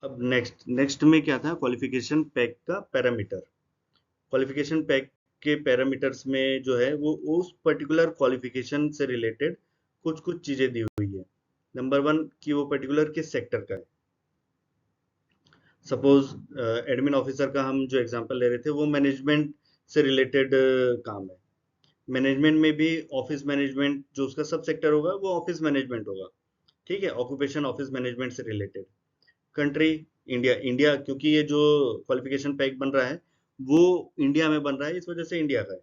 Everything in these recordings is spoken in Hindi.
अब नेक्स्ट में क्या था, क्वालिफिकेशन पैक का पैरामीटर। क्वालिफिकेशन पैक के पैरामीटर्स में जो है वो उस पर्टिकुलर क्वालिफिकेशन से रिलेटेड कुछ कुछ चीजें दी हुई है। नंबर वन कि वो पर्टिकुलर किस सेक्टर का है। सपोज एडमिन ऑफिसर का हम जो एग्जांपल ले रहे थे वो मैनेजमेंट से रिलेटेड काम है। मैनेजमेंट में भी ऑफिस मैनेजमेंट जो उसका सब सेक्टर होगा वो ऑफिस मैनेजमेंट होगा। ठीक है, ऑक्यूपेशन ऑफिस मैनेजमेंट से रिलेटेड। कंट्री इंडिया, इंडिया क्योंकि ये जो क्वालिफिकेशन पैक बन रहा है वो इंडिया में बन रहा है, इस वजह से इंडिया का है।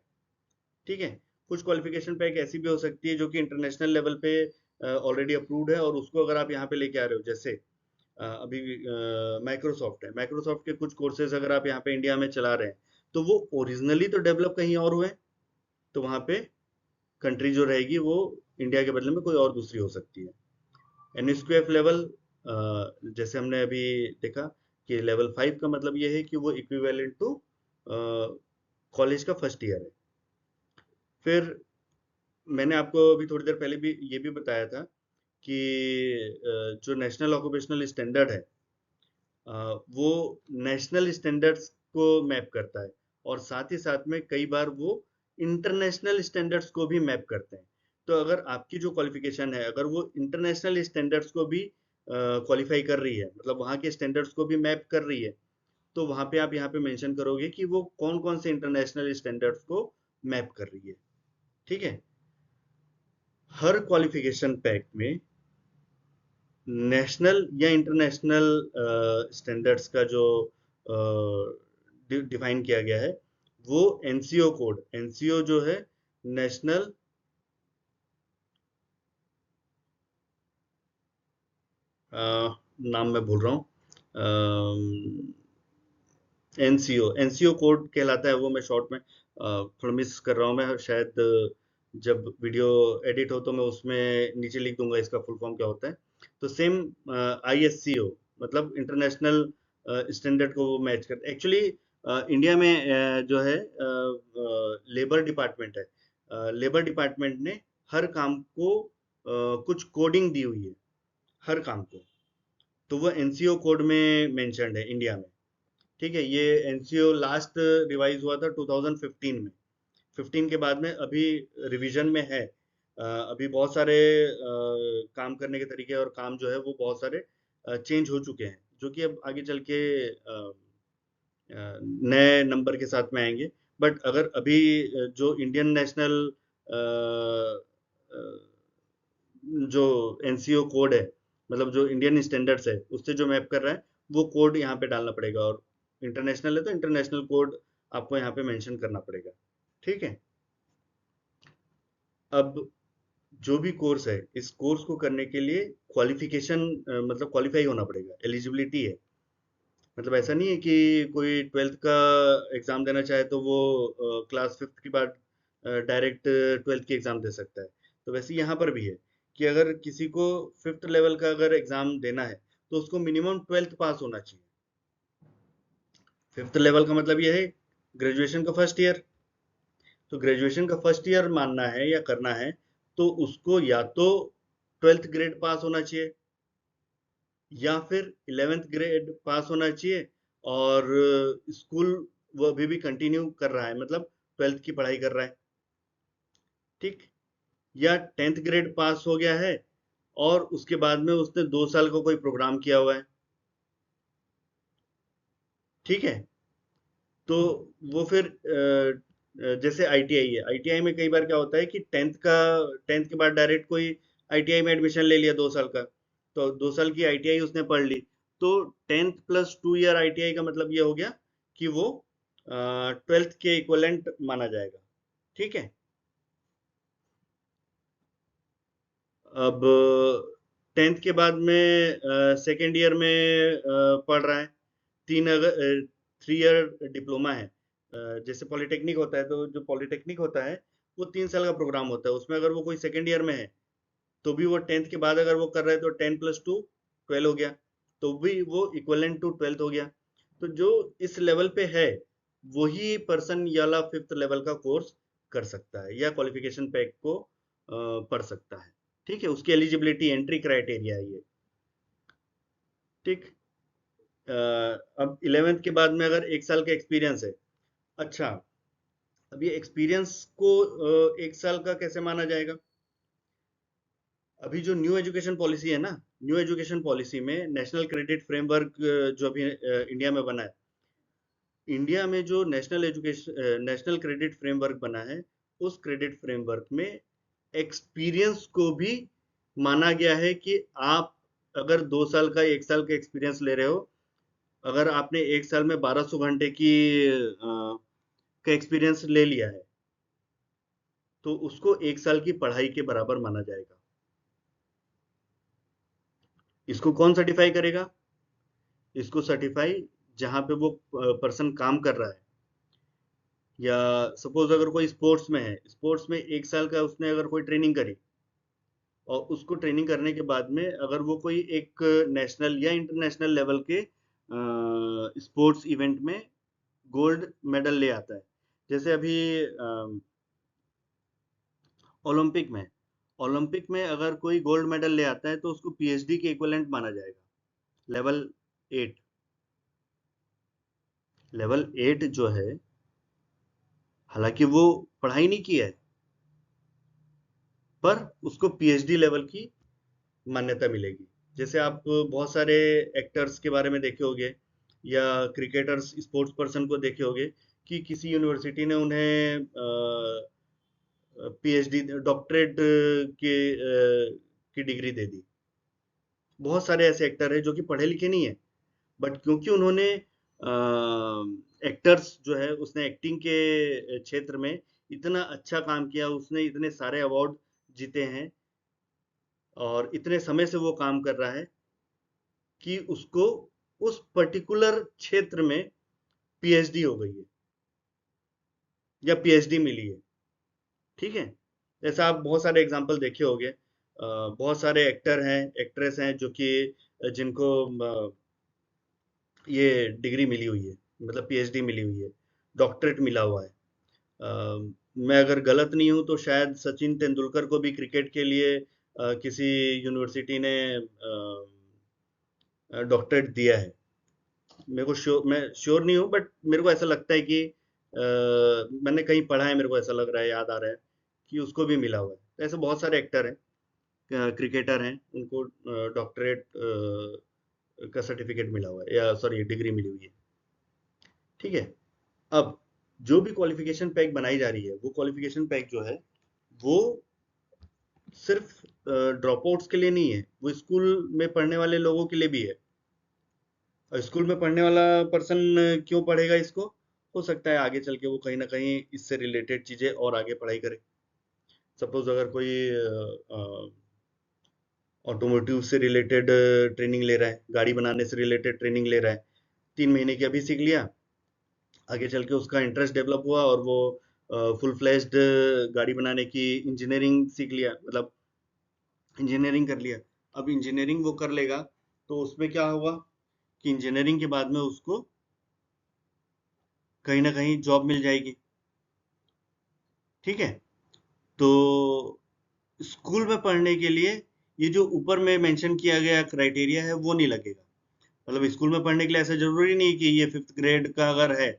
ठीक है। कुछ क्वालिफिकेशन पैक ऐसी भी हो सकती है जो कि इंटरनेशनल लेवल पे ऑलरेडी अप्रूव्ड है और उसको अगर आप यहाँ पे लेके आ रहे हो, जैसे अभी माइक्रोसॉफ्ट है, माइक्रोसॉफ्ट के कुछ कोर्सेज अगर आप यहाँ पे इंडिया में चला रहे हैं तो वो ओरिजिनली तो डेवलप कहीं और हुए, तो वहाँ पे कंट्री जो रहेगी वो इंडिया के बदले में कोई और दूसरी हो सकती है। एनएसक्यूएफ लेवल, जैसे हमने अभी देखा कि लेवल 5 का मतलब ये है कि वो इक्विवेलेंट टू कॉलेज का फर्स्ट ईयर है। फिर मैंने आपको अभी थोड़ी देर पहले भी ये भी बताया था कि जो नेशनल ऑक्यूपेशनल स्टैंडर्ड है वो नेशनल स्टैंडर्ड्स को मैप करता है और साथ ही साथ में कई बार वो इंटरनेशनल स्टैंडर्ड्स को भी मैप करते हैं। तो अगर आपकी जो क्वालिफिकेशन है अगर वो इंटरनेशनल स्टैंडर्ड्स को भी क्वालिफाई कर रही है, मतलब वहाँ के स्टैंडर्ड्स को भी मैप कर रही है, तो वहाँ पे आप यहाँ पे मेंशन करोगे कि वो कौन कौन से इंटरनेशनल स्टैंडर्ड्स को मैप कर रही है। ठीक है। हर क्वालिफिकेशन पैक में नेशनल या इंटरनेशनल स्टैंडर्ड्स का जो डिफाइन किया गया है वो एनसीओ कोड, एनसीओ जो है नेशनल नाम मैं भूल रहा हूँ, एनसीओ, एनसीओ कोड कहलाता है वो। मैं शॉर्ट में थोड़ा मिस कर रहा हूँ मैं शायद, जब वीडियो एडिट हो तो मैं उसमें नीचे लिख दूंगा इसका फुल फॉर्म क्या होता है। तो सेम आईएससीओ मतलब इंटरनेशनल स्टैंडर्ड को वो मैच करता है। एक्चुअली इंडिया में जो है लेबर डिपार्टमेंट है, लेबर डिपार्टमेंट ने हर काम को कुछ कोडिंग दी हुई है, हर काम को। तो वो एनसीओ कोड में मेंशन्ड है इंडिया में। ठीक है, ये एनसीओ लास्ट रिवाइज हुआ था 2015 में। 15 के बाद में अभी रिवीजन में है। अभी बहुत सारे काम करने के तरीके और काम जो है वो बहुत सारे चेंज हो चुके हैं जो कि अब आगे चल के नए नंबर के साथ में आएंगे। बट अगर अभी जो इंडियन नेशनल जो एनसीओ कोड है, मतलब जो इंडियन स्टैंडर्ड्स है उससे जो मैप कर रहा है वो कोड यहाँ पे डालना पड़ेगा, और इंटरनेशनल है तो इंटरनेशनल कोड आपको यहाँ पे मेंशन करना पड़ेगा। ठीक है। अब जो भी कोर्स है इस कोर्स को करने के लिए क्वालिफिकेशन मतलब क्वालिफाई होना पड़ेगा, एलिजिबिलिटी है। मतलब ऐसा नहीं है कि कोई 12th का एग्जाम देना चाहे तो वो क्लास 5th के बाद डायरेक्ट 12th की एग्जाम दे सकता है। तो वैसे यहाँ पर भी है कि अगर किसी को 5th लेवल का अगर एग्जाम देना है तो उसको मिनिमम 12th पास होना चाहिए। 5th लेवल का मतलब ये है ग्रेजुएशन का फर्स्ट ईयर। तो ग्रेजुएशन का फर्स्ट ईयर मानना है या करना है तो उसको या तो 12th ग्रेड पास होना चाहिए या फिर 11th ग्रेड पास होना चाहिए, और स्कूल वो अभी भी कंटिन्यू कर रहा है, मतलब 12th की पढ़ाई कर रहा है। ठीक। या 10th ग्रेड पास हो गया है और उसके बाद में उसने 2 साल का कोई प्रोग्राम किया हुआ है। ठीक है। तो वो फिर जैसे आईटीआई है, आईटीआई में कई बार क्या होता है कि 10th के बाद डायरेक्ट कोई आईटीआई में एडमिशन ले लिया 2 साल का, तो 2 साल की आईटीआई उसने पढ़ ली। तो 10th प्लस 2 ईयर आईटीआई का मतलब ये हो गया कि वो 12th के इक्वलेंट माना जाएगा। ठीक है। अब 10th के बाद में सेकेंड ईयर में पढ़ रहा है, 3 ईयर डिप्लोमा है। जैसे पॉलिटेक्निक होता है, तो जो पॉलिटेक्निक होता है वो 3 साल का प्रोग्राम होता है, उसमें अगर वो कोई सेकेंड ईयर में है तो भी वो 10th के बाद अगर वो कर रहे हैं तो 10 + 2 12 हो गया, तो भी वो इक्वलेंट टू 12th हो गया। तो जो इस लेवल पे है वही पर्सन याला 5th लेवल का कोर्स कर सकता है या क्वालिफिकेशन पैक को पढ़ सकता है। ठीक है, उसकी एलिजिबिलिटी एंट्री क्राइटेरिया है ये। ठीक। अब 11th के बाद में अगर 1 साल का एक्सपीरियंस है, अच्छा, अब ये एक्सपीरियंस को 1 साल का कैसे माना जाएगा? अभी जो न्यू एजुकेशन पॉलिसी है ना, न्यू एजुकेशन पॉलिसी में नेशनल क्रेडिट फ्रेमवर्क जो अभी इंडिया में बना है, इंडिया में जो नेशनल क्रेडिट फ्रेमवर्क बना है, उस क्रेडिट फ्रेमवर्क में एक्सपीरियंस को भी माना गया है कि आप अगर 2 साल का 1 साल का एक्सपीरियंस ले रहे हो, अगर आपने 1 साल में 1200 घंटे की का एक्सपीरियंस ले लिया है, तो उसको 1 साल की पढ़ाई के बराबर माना जाएगा। इसको कौन सर्टिफाई करेगा? इसको सर्टिफाई जहां पे वो पर्सन काम कर रहा है, या सपोज अगर कोई स्पोर्ट्स में है, स्पोर्ट्स में 1 साल का उसने अगर कोई ट्रेनिंग करी, और उसको ट्रेनिंग करने के बाद में अगर वो कोई एक नेशनल या इंटरनेशनल लेवल के स्पोर्ट्स इवेंट में गोल्ड मेडल ले आता है, जैसे अभी ओलंपिक में, अगर कोई गोल्ड मेडल ले आता है तो उसको पीएचडी के इक्विवेलेंट माना जाएगा। लेवल 8, लेवल 8 जो है, हालांकि वो पढ़ाई नहीं की है, पर उसको पीएचडी लेवल की मान्यता मिलेगी। जैसे आप बहुत सारे एक्टर्स के बारे में देखे होंगे, या क्रिकेटर्स, स्पोर्ट्स पर्सन को देखे होंगे कि किसी यूनिवर्सिटी ने उन्हें पीएचडी, डॉक्टरेट की डिग्री दे दी। बहुत सारे ऐसे एक्टर हैं जो कि पढ़े लिखे नहीं है, बट क्योंकि उन्होंने एक्टर्स जो है, उसने एक्टिंग के क्षेत्र में इतना अच्छा काम किया, उसने इतने सारे अवार्ड जीते हैं, और इतने समय से वो काम कर रहा है कि उसको उस पर्टिकुलर क्षेत्र में पीएचडी हो गई है, या पीएचडी मिली है। ठीक है, जैसा आप बहुत सारे एग्जांपल देखे होंगे, बहुत सारे एक्टर हैं, एक्ट्रेस हैं जो कि जिनको ये डिग्री मिली हुई है, मतलब पीएचडी मिली हुई है, डॉक्टरेट मिला हुआ है। मैं अगर गलत नहीं हूं तो शायद सचिन तेंदुलकर को भी क्रिकेट के लिए किसी यूनिवर्सिटी ने डॉक्टरेट दिया है। मैं श्योर नहीं हूँ, बट मेरे को ऐसा लगता है कि मैंने कहीं पढ़ा है, मेरे को ऐसा लग रहा है, याद आ रहा है कि उसको भी मिला हुआ है। तो ऐसे बहुत सारे एक्टर हैं, क्रिकेटर हैं, उनको डॉक्टरेट का सर्टिफिकेट मिला हुआ है, या सॉरी डिग्री मिली हुई है। ठीक है, अब जो भी क्वालिफिकेशन पैक बनाई जा रही है, वो क्वालिफिकेशन पैक जो है, वो सिर्फ ड्रॉप आउट्स के लिए नहीं है, वो स्कूल में पढ़ने वाले लोगों के लिए भी है। और स्कूल में पढ़ने वाला पर्सन क्यों पढ़ेगा इसको? हो सकता है आगे चल के वो कहीं ना कहीं इससे रिलेटेड चीजें और आगे पढ़ाई करे। सपोज अगर कोई ऑटोमोटिव से रिलेटेड ट्रेनिंग ले रहा है, गाड़ी बनाने से रिलेटेड ट्रेनिंग ले रहा है, 3 महीने की अभी सीख लिया, आगे चल के उसका इंटरेस्ट डेवलप हुआ और वो फुल फ्लेज्ड गाड़ी बनाने की इंजीनियरिंग सीख लिया, मतलब इंजीनियरिंग कर लिया। अब इंजीनियरिंग वो कर लेगा, तो उसमें क्या होगा कि इंजीनियरिंग के बाद में उसको कहीं ना कहीं जॉब मिल जाएगी। ठीक है, तो स्कूल में पढ़ने के लिए ये जो ऊपर में मेंशन किया गया क्राइटेरिया है, वो नहीं लगेगा। मतलब स्कूल में पढ़ने के लिए ऐसा जरूरी नहीं कि ये 5th ग्रेड का अगर है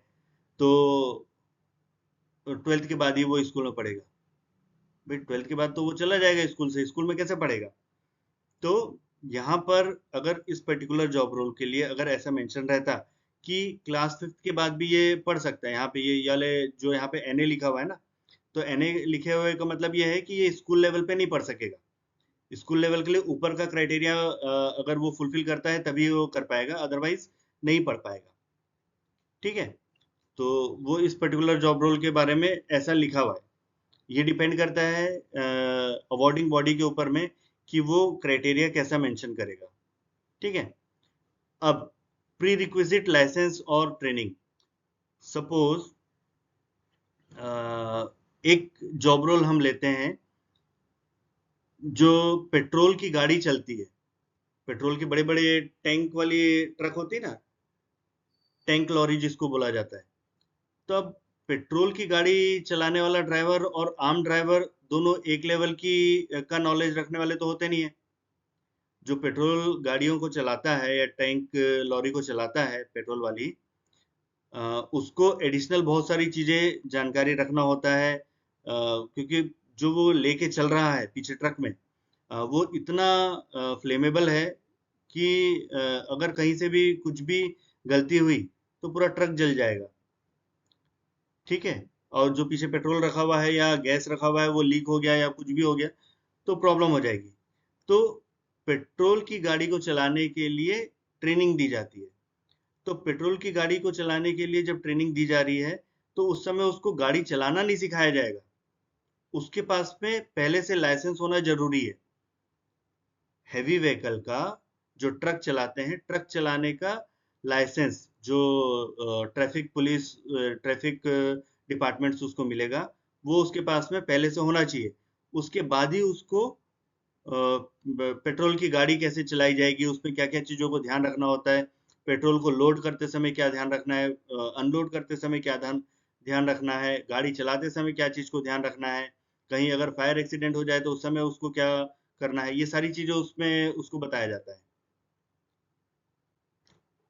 तो 12th के बाद ही वो स्कूल में पढ़ेगा। भाई 12th के बाद तो वो चला जाएगा स्कूल से, स्कूल में कैसे पढ़ेगा? तो यहाँ पर अगर इस पर्टिकुलर जॉब रोल के लिए अगर ऐसा मेंशन रहता कि क्लास 5th के बाद भी ये पढ़ सकता है, यहाँ पे ये वाले जो यहाँ पे एनए लिखा हुआ है ना, तो एनए लिखे हुए का मतलब ये है कि ये स्कूल लेवल पे नहीं पढ़ सकेगा। स्कूल लेवल के लिए ऊपर का क्राइटेरिया अगर वो फुलफिल करता है तभी वो कर पाएगा, अदरवाइज नहीं पढ़ पाएगा। ठीक है, तो वो इस पर्टिकुलर जॉब रोल के बारे में ऐसा लिखा हुआ है। ये डिपेंड करता है अवॉर्डिंग बॉडी के ऊपर में कि वो क्राइटेरिया कैसा मेंशन करेगा। ठीक है, अब प्री रिक्विजिट लाइसेंस और ट्रेनिंग। सपोज एक जॉब रोल हम लेते हैं जो पेट्रोल की गाड़ी चलती है, पेट्रोल की बड़े बड़े टैंक वाली ट्रक होती है ना, टैंक लॉरी जिसको बोला जाता है। तो अब पेट्रोल की गाड़ी चलाने वाला ड्राइवर और आम ड्राइवर दोनों एक लेवल की का नॉलेज रखने वाले तो होते नहीं है। जो पेट्रोल गाड़ियों को चलाता है या टैंक लॉरी को चलाता है पेट्रोल वाली, उसको एडिशनल बहुत सारी चीजें जानकारी रखना होता है, क्योंकि जो वो लेके चल रहा है पीछे ट्रक में, वो इतना फ्लेमेबल है कि अगर कहीं से भी कुछ भी गलती हुई तो पूरा ट्रक जल जाएगा। ठीक है। और जो पीछे पेट्रोल रखा हुआ है या गैस रखा हुआ है वो लीक हो गया या कुछ भी हो गया तो प्रॉब्लम हो जाएगी। तो पेट्रोल की गाड़ी को चलाने के लिए ट्रेनिंग दी जाती है। तो पेट्रोल की गाड़ी को चलाने के लिए जब ट्रेनिंग दी जा रही है तो उस समय उसको गाड़ी चलाना नहीं सिखाया जाएगा, उसके पास में पहले से लाइसेंस होना जरूरी है। हैवी व्हीकल का, जो ट्रक चलाते हैं, ट्रक चलाने का लाइसेंस जो ट्रैफिक पुलिस, ट्रैफिक डिपार्टमेंट से उसको मिलेगा, वो उसके पास में पहले से होना चाहिए। उसके बाद ही उसको पेट्रोल की गाड़ी कैसे चलाई जाएगी, उसमें क्या क्या चीजों को ध्यान रखना होता है, पेट्रोल को लोड करते समय क्या ध्यान रखना है, अनलोड करते समय क्या ध्यान ध्यान रखना है, गाड़ी चलाते समय क्या चीज को ध्यान रखना है, कहीं अगर फायर एक्सीडेंट हो जाए तो उस समय उसको क्या करना है, ये सारी चीजें उसमें उसको बताया जाता है।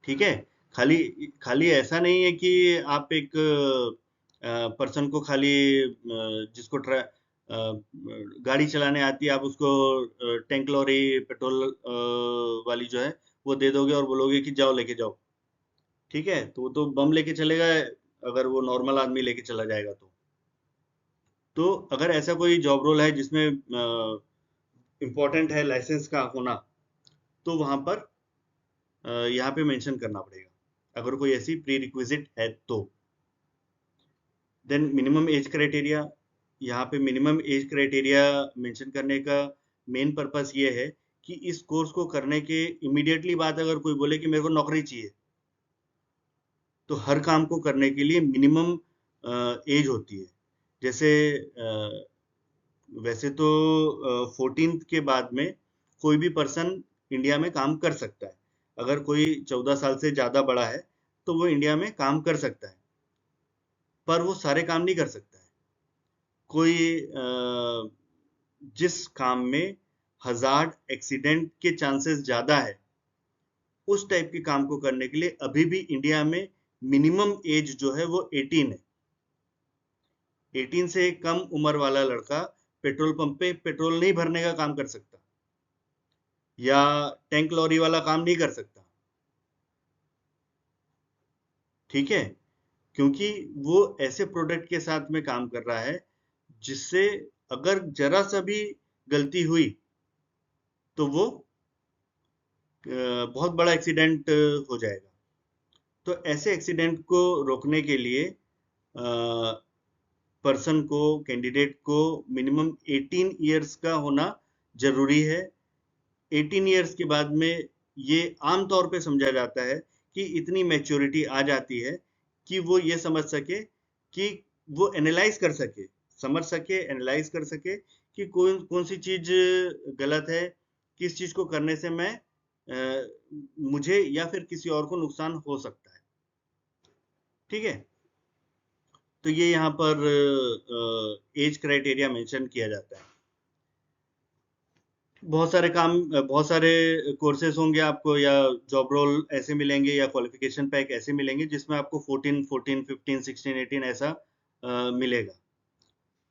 ठीक है। खाली खाली ऐसा नहीं है कि आप एक पर्सन को खाली जिसको गाड़ी चलाने आती है आप उसको टैंक लॉरी पेट्रोल वाली जो है वो दे दोगे और बोलोगे कि जाओ लेके जाओ। ठीक है, तो वो तो बम लेके चलेगा अगर वो नॉर्मल आदमी लेके चला जाएगा तो अगर ऐसा कोई जॉब रोल है जिसमें इम्पोर्टेंट है लाइसेंस का होना, तो वहां पर यहाँ पे मेंशन करना पड़ेगा अगर कोई ऐसी प्री रिक्विजिट है तो। देन मिनिमम एज क्राइटेरिया, यहाँ पे मिनिमम एज क्राइटेरिया मेंशन करने का मेन पर्पस ये है कि इस कोर्स को करने के इमीडिएटली बाद अगर कोई बोले कि मेरे को नौकरी चाहिए, तो हर काम को करने के लिए मिनिमम एज होती है। जैसे वैसे तो 14th के बाद में कोई भी पर्सन इंडिया में काम कर सकता है। अगर कोई 14 साल से ज्यादा बड़ा है तो वो इंडिया में काम कर सकता है, पर वो सारे काम नहीं कर सकता है। कोई जिस काम में हजार्ड एक्सीडेंट के चांसेस ज्यादा है, उस टाइप के काम को करने के लिए अभी भी इंडिया में मिनिमम एज जो है वो 18 है। 18 से कम उम्र वाला लड़का पेट्रोल पंप पे पेट्रोल नहीं भरने का काम कर सकता या टैंक लॉरी वाला काम नहीं कर सकता। ठीक है, क्योंकि वो ऐसे प्रोडक्ट के साथ में काम कर रहा है जिससे अगर जरा सा भी गलती हुई तो वो बहुत बड़ा एक्सीडेंट हो जाएगा। तो ऐसे एक्सीडेंट को रोकने के लिए पर्सन को, कैंडिडेट को मिनिमम 18 इयर्स का होना जरूरी है। 18 इयर्स के बाद में ये आम तौर पे समझा जाता है कि इतनी मैच्योरिटी आ जाती है कि वो ये समझ सके कि वो एनालाइज कर सके, समझ सके, एनालाइज कर सके कि कौन कौन सी चीज गलत है, किस चीज को करने से मैं मुझे या फिर किसी और को नुकसान हो सकता है। ठीक है, तो ये यहाँ पर एज क्राइटेरिया मेंशन किया जाता है। बहुत सारे काम, बहुत सारे कोर्सेज होंगे आपको या जॉब रोल ऐसे मिलेंगे या क्वालिफिकेशन पैक ऐसे मिलेंगे जिसमें आपको 14, 15, 16, 18 ऐसा मिलेगा।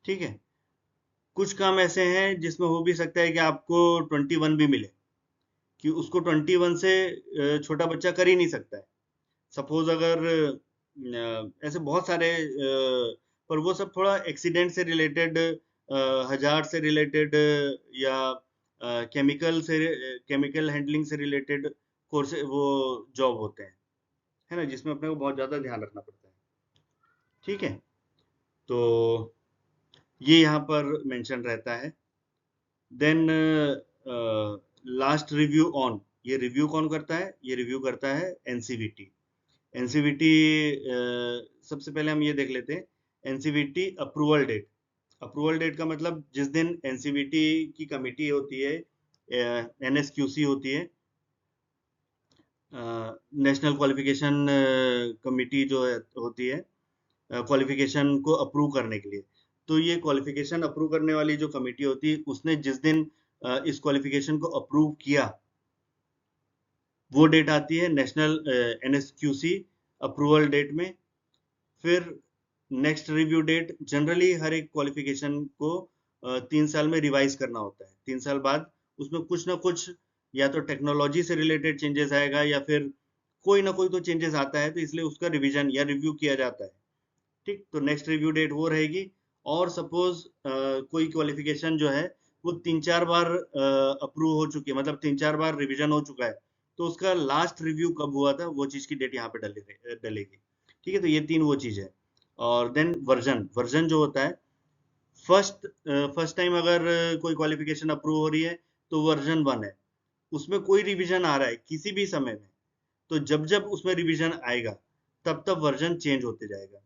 ठीक है, कुछ काम ऐसे हैं जिसमें हो भी सकता है कि आपको 21 भी मिले, कि उसको 21 से छोटा बच्चा कर ही नहीं सकता है। सपोज अगर ऐसे बहुत सारे पर वो सब थोड़ा एक्सीडेंट से रिलेटेड, हजार से रिलेटेड या केमिकल हैंडलिंग से रिलेटेड कोर्स, वो जॉब होते हैं, है ना, जिसमें अपने को बहुत ज्यादा ध्यान रखना पड़ता है। ठीक है, तो ये यहाँ पर मेंशन रहता है। देन लास्ट रिव्यू ऑन, ये रिव्यू कौन करता है, ये रिव्यू करता है एनसीवीटी। एनसीवीटी सबसे पहले हम ये देख लेते हैं, NCVT approval date. Approval date का मतलब जिस दिन एनसीवीटी की कमिटी होती है, एनएसक्यूसी होती है, नेशनल क्वालिफिकेशन कमिटी जो होती है क्वालिफिकेशन को अप्रूव करने के लिए। तो ये क्वालिफिकेशन अप्रूव करने वाली जो कमिटी होती है उसने जिस दिन इस क्वालिफिकेशन को अप्रूव किया, वो डेट आती है नेशनल NSQC अप्रूवल डेट में। फिर नेक्स्ट रिव्यू डेट, जनरली हर एक क्वालिफिकेशन को 3 साल में रिवाइज करना होता है। 3 साल बाद उसमें कुछ ना कुछ या तो टेक्नोलॉजी से रिलेटेड चेंजेस आएगा या फिर कोई ना कोई तो चेंजेस आता है, तो इसलिए उसका रिवीजन या रिव्यू किया जाता है। ठीक, तो नेक्स्ट रिव्यू डेट वो रहेगी। और सपोज कोई क्वालिफिकेशन जो है वो 3-4 बार अप्रूव हो चुकी है, मतलब 3-4 बार रिवीजन हो चुका है, तो उसका लास्ट रिव्यू कब हुआ था वो चीज की डेट यहाँ पे डलेगी। ठीक है, तो ये 3 वो चीज है। और देन वर्जन, वर्जन जो होता है, फर्स्ट फर्स्ट टाइम अगर कोई क्वालिफिकेशन अप्रूव हो रही है तो वर्जन 1 है। उसमें कोई रिवीजन आ रहा है किसी भी समय में, तो जब जब उसमें रिवीजन आएगा तब तब वर्जन चेंज होते जाएगा।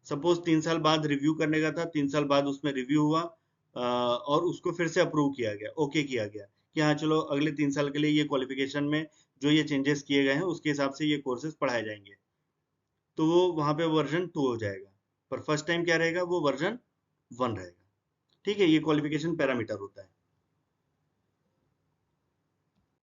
सपोज 3 साल बाद रिव्यू करने का था, 3 साल बाद उसमें रिव्यू हुआ और उसको फिर से अप्रूव किया गया, ओके किया गया कि हाँ चलो अगले 3 साल के लिए ये क्वालिफिकेशन में जो ये चेंजेस किए गए हैं उसके हिसाब से ये कोर्सेज पढ़ाए जाएंगे, तो वो वहां पे वर्जन 2 हो जाएगा। पर फर्स्ट टाइम क्या रहेगा, वो वर्जन 1 रहेगा। ठीक है, ये क्वालिफिकेशन पैरामीटर होता है।